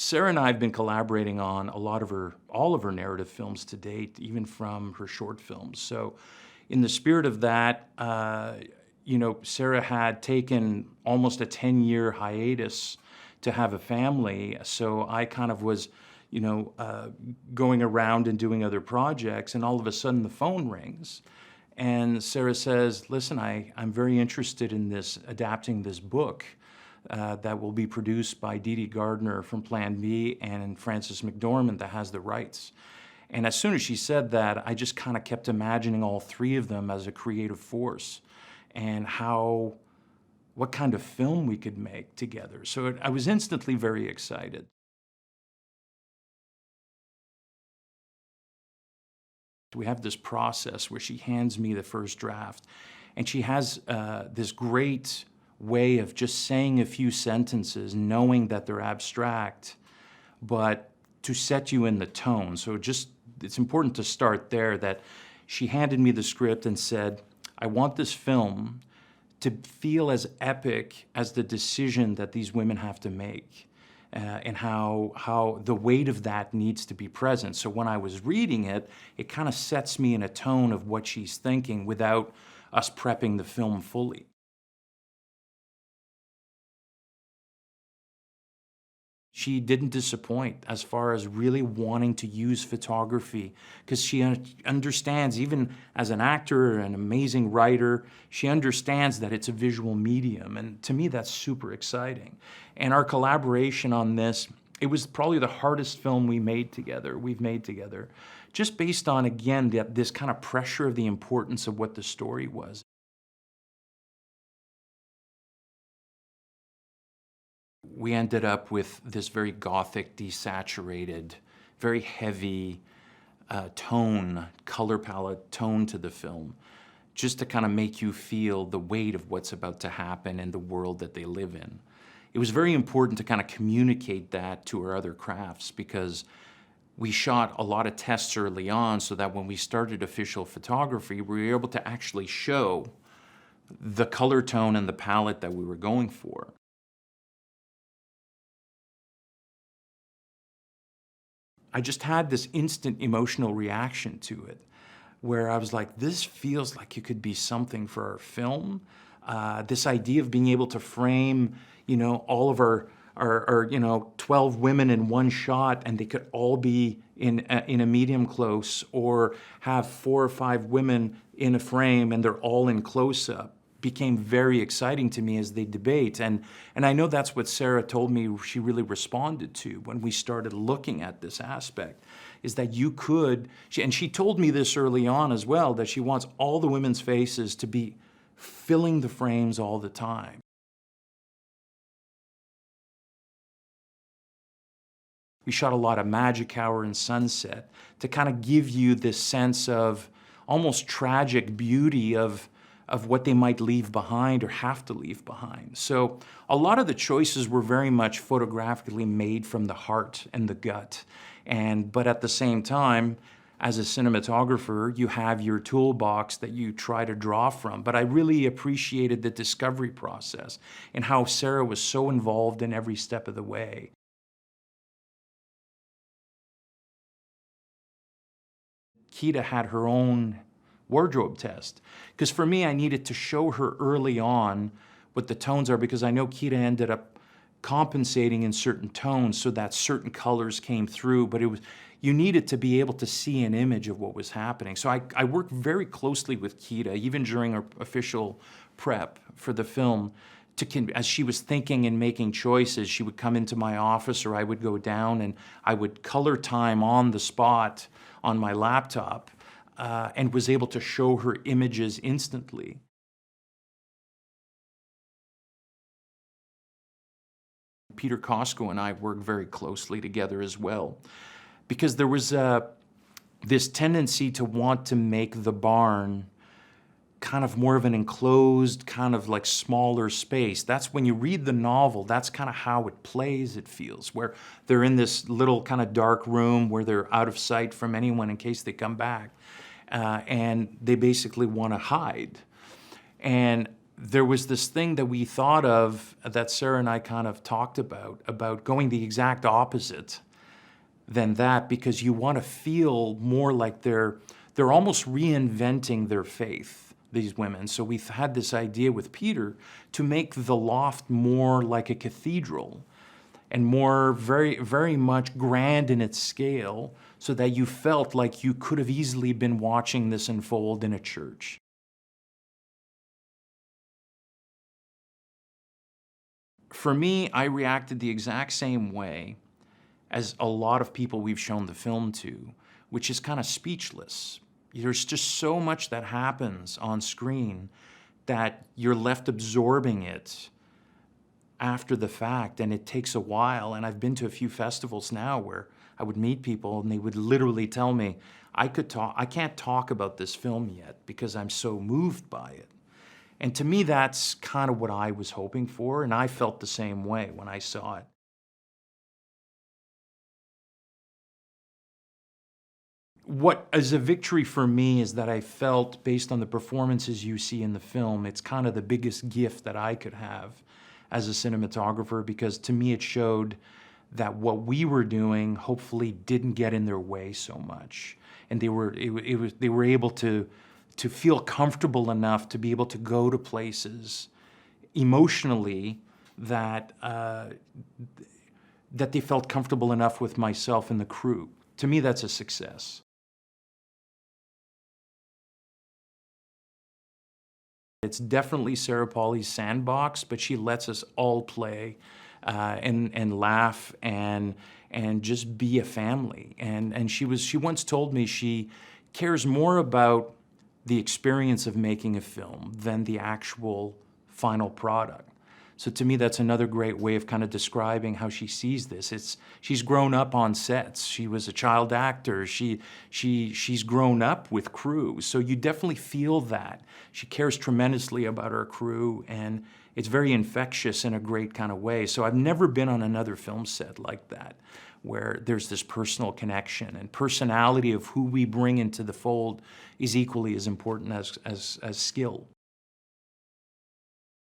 Sarah and I have been collaborating on all of her narrative films to date, even from her short films. So in the spirit of that, Sarah had taken almost a 10-year hiatus to have a family. So I kind of was, going around and doing other projects, and all of a sudden the phone rings. And Sarah says, listen, I'm very interested in adapting this book that will be produced by Dee Dee Gardner from Plan B and Frances McDormand that has the rights. And as soon as she said that, I just kind of kept imagining all three of them as a creative force and what kind of film we could make together. So I was instantly very excited. We have this process where she hands me the first draft, and she has this great way of just saying a few sentences, knowing that they're abstract, but to set you in the tone. So it's important to start there, that she handed me the script and said, I want this film to feel as epic as the decision that these women have to make. And how the weight of that needs to be present. So when I was reading it, it kind of sets me in a tone of what she's thinking without us prepping the film fully. She didn't disappoint as far as really wanting to use photography, because she understands, even as an actor, an amazing writer, she understands that it's a visual medium. And to me, that's super exciting. And our collaboration on this, it was probably the hardest film we've made together, just based on, again, this kind of pressure of the importance of what the story was. We ended up with this very gothic, desaturated, very heavy color palette tone to the film, just to kind of make you feel the weight of what's about to happen in the world that they live in. It was very important to kind of communicate that to our other crafts, because we shot a lot of tests early on so that when we started official photography, we were able to actually show the color tone and the palette that we were going for. I just had this instant emotional reaction to it, where I was like, this feels like it could be something for our film. This idea of being able to frame, all of our 12 women in one shot, and they could all be in a medium close, or have 4 or 5 women in a frame and they're all in close-up, became very exciting to me as they debate. And I know that's what Sarah told me she really responded to when we started looking at this aspect, is that you could, and she told me this early on as well, that she wants all the women's faces to be filling the frames all the time. We shot a lot of magic hour and sunset to kind of give you this sense of almost tragic beauty of what they might leave behind or have to leave behind. So a lot of the choices were very much photographically made from the heart and the gut. But at the same time, as a cinematographer, you have your toolbox that you try to draw from. But I really appreciated the discovery process and how Sarah was so involved in every step of the way. Kita had her own wardrobe test, because for me, I needed to show her early on what the tones are, because I know Kita ended up compensating in certain tones so that certain colors came through, but you needed to be able to see an image of what was happening. So I worked very closely with Kita, even during our official prep for the film, as she was thinking and making choices. She would come into my office, or I would go down and I would color time on the spot on my laptop, and was able to show her images instantly. Peter Costco and I worked very closely together as well, because there was this tendency to want to make the barn kind of more of an enclosed, kind of like smaller space. That's when you read the novel, that's kind of how it plays, it feels, where they're in this little kind of dark room where they're out of sight from anyone in case they come back. And they basically want to hide. And there was this thing that we thought of that Sarah and I kind of talked about going the exact opposite than that, because you want to feel more like they're almost reinventing their faith, these women. So we've had this idea with Peter to make the loft more like a cathedral and more very much grand in its scale, so that you felt like you could have easily been watching this unfold in a church. For me, I reacted the exact same way as a lot of people we've shown the film to, which is kind of speechless. There's just so much that happens on screen that you're left absorbing it after the fact, and it takes a while. And I've been to a few festivals now where I would meet people and they would literally tell me, I can't talk about this film yet because I'm so moved by it. And to me, that's kind of what I was hoping for, and I felt the same way when I saw it. What is a victory for me is that I felt, based on the performances you see in the film, it's kind of the biggest gift that I could have as a cinematographer, because to me it showed that what we were doing hopefully didn't get in their way so much. And they were able to feel comfortable enough to be able to go to places emotionally that that they felt comfortable enough with myself and the crew. To me, that's a success. It's definitely Sarah Pauli's sandbox, but she lets us all play and laugh and just be a family. And she once told me she cares more about the experience of making a film than the actual final product. So to me, that's another great way of kind of describing how she sees this. She's grown up on sets. She was a child actor. She's grown up with crew. So you definitely feel that. She cares tremendously about her crew, and it's very infectious in a great kind of way. So I've never been on another film set like that, where there's this personal connection, and personality of who we bring into the fold is equally as important as skill.